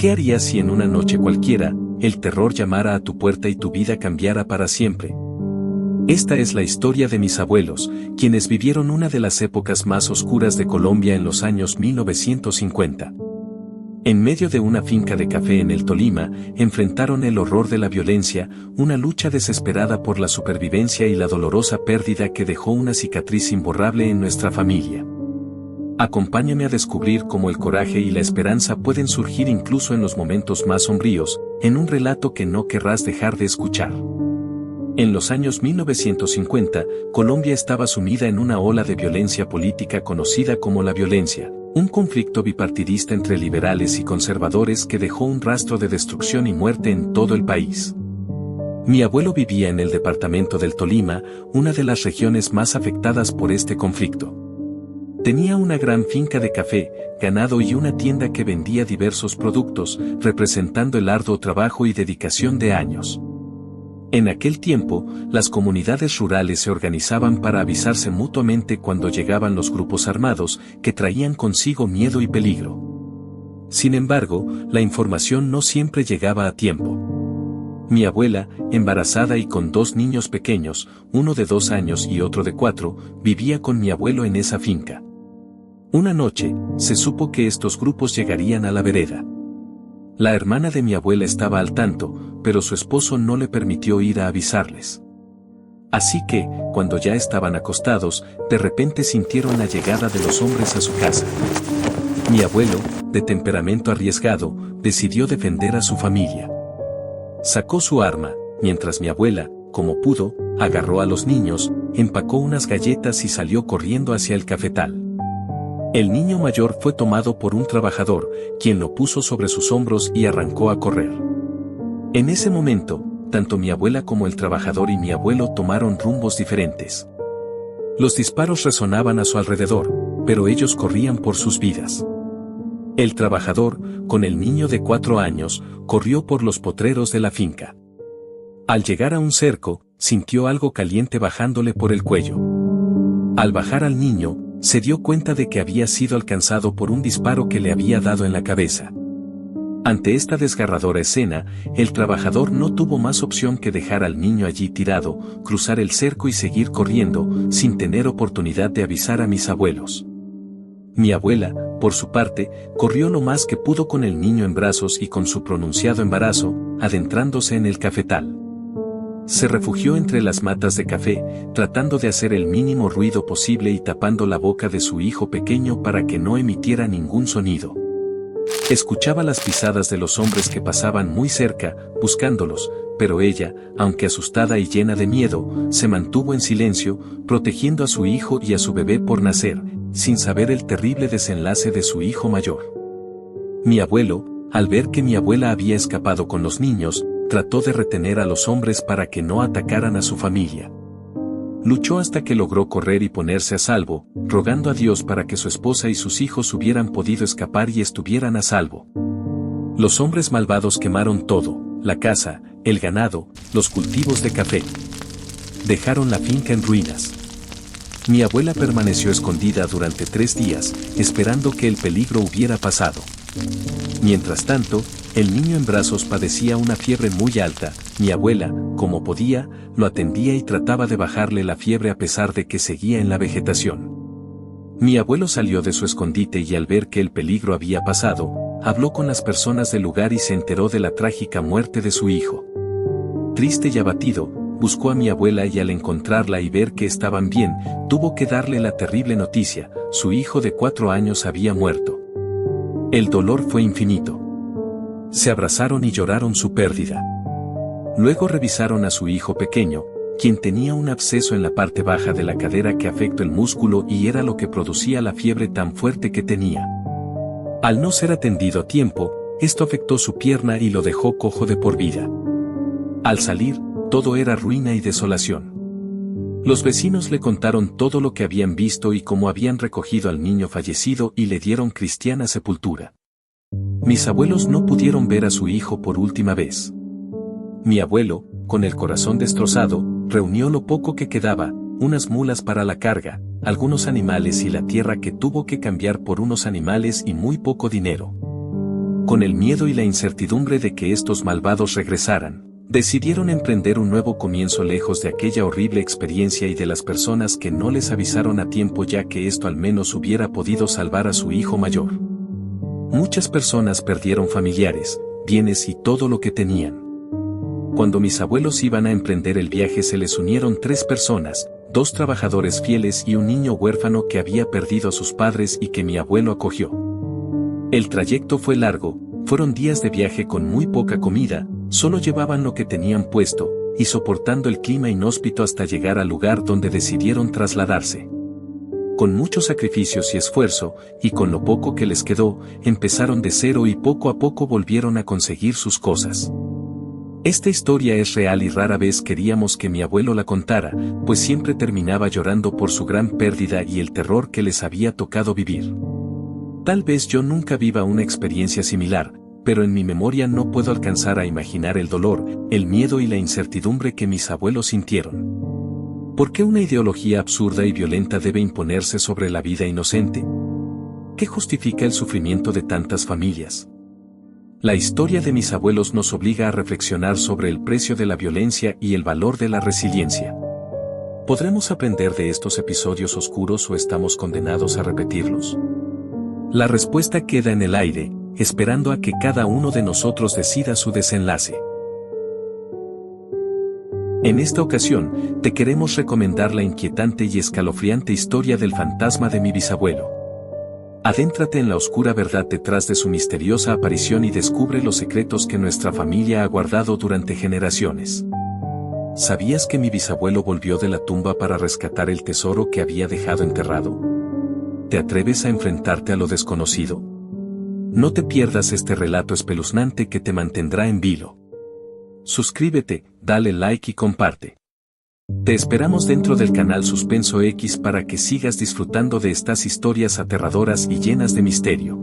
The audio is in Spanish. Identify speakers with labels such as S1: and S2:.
S1: ¿Qué harías si en una noche cualquiera, el terror llamara a tu puerta y tu vida cambiara para siempre? Esta es la historia de mis abuelos, quienes vivieron una de las épocas más oscuras de Colombia en los años 1950. En medio de una finca de café en el Tolima, enfrentaron el horror de la violencia, una lucha desesperada por la supervivencia y la dolorosa pérdida que dejó una cicatriz imborrable en nuestra familia. Acompáñame a descubrir cómo el coraje y la esperanza pueden surgir incluso en los momentos más sombríos, en un relato que no querrás dejar de escuchar. En los años 1950, Colombia estaba sumida en una ola de violencia política conocida como la violencia, un conflicto bipartidista entre liberales y conservadores que dejó un rastro de destrucción y muerte en todo el país. Mi abuelo vivía en el departamento del Tolima, una de las regiones más afectadas por este conflicto. Tenía una gran finca de café, ganado y una tienda que vendía diversos productos, representando el arduo trabajo y dedicación de años. En aquel tiempo, las comunidades rurales se organizaban para avisarse mutuamente cuando llegaban los grupos armados, que traían consigo miedo y peligro. Sin embargo, la información no siempre llegaba a tiempo. Mi abuela, embarazada y con 2 niños pequeños, uno de 2 años y otro de 4, vivía con mi abuelo en esa finca. Una noche, se supo que estos grupos llegarían a la vereda. La hermana de mi abuela estaba al tanto, pero su esposo no le permitió ir a avisarles. Así que, cuando ya estaban acostados, de repente sintieron la llegada de los hombres a su casa. Mi abuelo, de temperamento arriesgado, decidió defender a su familia. Sacó su arma, mientras mi abuela, como pudo, agarró a los niños, empacó unas galletas y salió corriendo hacia el cafetal. El niño mayor fue tomado por un trabajador, quien lo puso sobre sus hombros y arrancó a correr. En ese momento, tanto mi abuela como el trabajador y mi abuelo tomaron rumbos diferentes. Los disparos resonaban a su alrededor, pero ellos corrían por sus vidas. El trabajador, con el niño de 4 años, corrió por los potreros de la finca. Al llegar a un cerco, sintió algo caliente bajándole por el cuello. Al bajar al niño, se dio cuenta de que había sido alcanzado por un disparo que le había dado en la cabeza. Ante esta desgarradora escena, el trabajador no tuvo más opción que dejar al niño allí tirado, cruzar el cerco y seguir corriendo, sin tener oportunidad de avisar a mis abuelos. Mi abuela, por su parte, corrió lo más que pudo con el niño en brazos y con su pronunciado embarazo, adentrándose en el cafetal. Se refugió entre las matas de café, tratando de hacer el mínimo ruido posible y tapando la boca de su hijo pequeño para que no emitiera ningún sonido. Escuchaba las pisadas de los hombres que pasaban muy cerca, buscándolos, pero ella, aunque asustada y llena de miedo, se mantuvo en silencio, protegiendo a su hijo y a su bebé por nacer, sin saber el terrible desenlace de su hijo mayor. Mi abuelo, al ver que mi abuela había escapado con los niños, trató de retener a los hombres para que no atacaran a su familia. Luchó hasta que logró correr y ponerse a salvo, rogando a Dios para que su esposa y sus hijos hubieran podido escapar y estuvieran a salvo. Los hombres malvados quemaron todo, la casa, el ganado, los cultivos de café. Dejaron la finca en ruinas. Mi abuela permaneció escondida durante 3 días, esperando que el peligro hubiera pasado. Mientras tanto, el niño en brazos padecía una fiebre muy alta. Mi abuela, como podía, lo atendía y trataba de bajarle la fiebre a pesar de que seguía en la vegetación. Mi abuelo salió de su escondite y al ver que el peligro había pasado, habló con las personas del lugar y se enteró de la trágica muerte de su hijo. Triste y abatido, buscó a mi abuela y al encontrarla y ver que estaban bien, tuvo que darle la terrible noticia: su hijo de 4 años había muerto. El dolor fue infinito. Se abrazaron y lloraron su pérdida. Luego revisaron a su hijo pequeño, quien tenía un absceso en la parte baja de la cadera que afectó el músculo y era lo que producía la fiebre tan fuerte que tenía. Al no ser atendido a tiempo, esto afectó su pierna y lo dejó cojo de por vida. Al salir, todo era ruina y desolación. Los vecinos le contaron todo lo que habían visto y cómo habían recogido al niño fallecido y le dieron cristiana sepultura. Mis abuelos no pudieron ver a su hijo por última vez. Mi abuelo, con el corazón destrozado, reunió lo poco que quedaba, unas mulas para la carga, algunos animales y la tierra que tuvo que cambiar por unos animales y muy poco dinero. Con el miedo y la incertidumbre de que estos malvados regresaran, decidieron emprender un nuevo comienzo lejos de aquella horrible experiencia y de las personas que no les avisaron a tiempo, ya que esto al menos hubiera podido salvar a su hijo mayor. Muchas personas perdieron familiares, bienes y todo lo que tenían. Cuando mis abuelos iban a emprender el viaje se les unieron 3 personas, 2 trabajadores fieles y un niño huérfano que había perdido a sus padres y que mi abuelo acogió. El trayecto fue largo, fueron días de viaje con muy poca comida, solo llevaban lo que tenían puesto, y soportando el clima inhóspito hasta llegar al lugar donde decidieron trasladarse. Con muchos sacrificios y esfuerzo, y con lo poco que les quedó, empezaron de cero y poco a poco volvieron a conseguir sus cosas. Esta historia es real y rara vez queríamos que mi abuelo la contara, pues siempre terminaba llorando por su gran pérdida y el terror que les había tocado vivir. Tal vez yo nunca viva una experiencia similar, pero en mi memoria no puedo alcanzar a imaginar el dolor, el miedo y la incertidumbre que mis abuelos sintieron. ¿Por qué una ideología absurda y violenta debe imponerse sobre la vida inocente? ¿Qué justifica el sufrimiento de tantas familias? La historia de mis abuelos nos obliga a reflexionar sobre el precio de la violencia y el valor de la resiliencia. ¿Podremos aprender de estos episodios oscuros o estamos condenados a repetirlos? La respuesta queda en el aire, esperando a que cada uno de nosotros decida su desenlace. En esta ocasión, te queremos recomendar la inquietante y escalofriante historia del fantasma de mi bisabuelo. Adéntrate en la oscura verdad detrás de su misteriosa aparición y descubre los secretos que nuestra familia ha guardado durante generaciones. ¿Sabías que mi bisabuelo volvió de la tumba para rescatar el tesoro que había dejado enterrado? ¿Te atreves a enfrentarte a lo desconocido? No te pierdas este relato espeluznante que te mantendrá en vilo. Suscríbete, dale like y comparte. Te esperamos dentro del canal Suspenso X para que sigas disfrutando de estas historias aterradoras y llenas de misterio.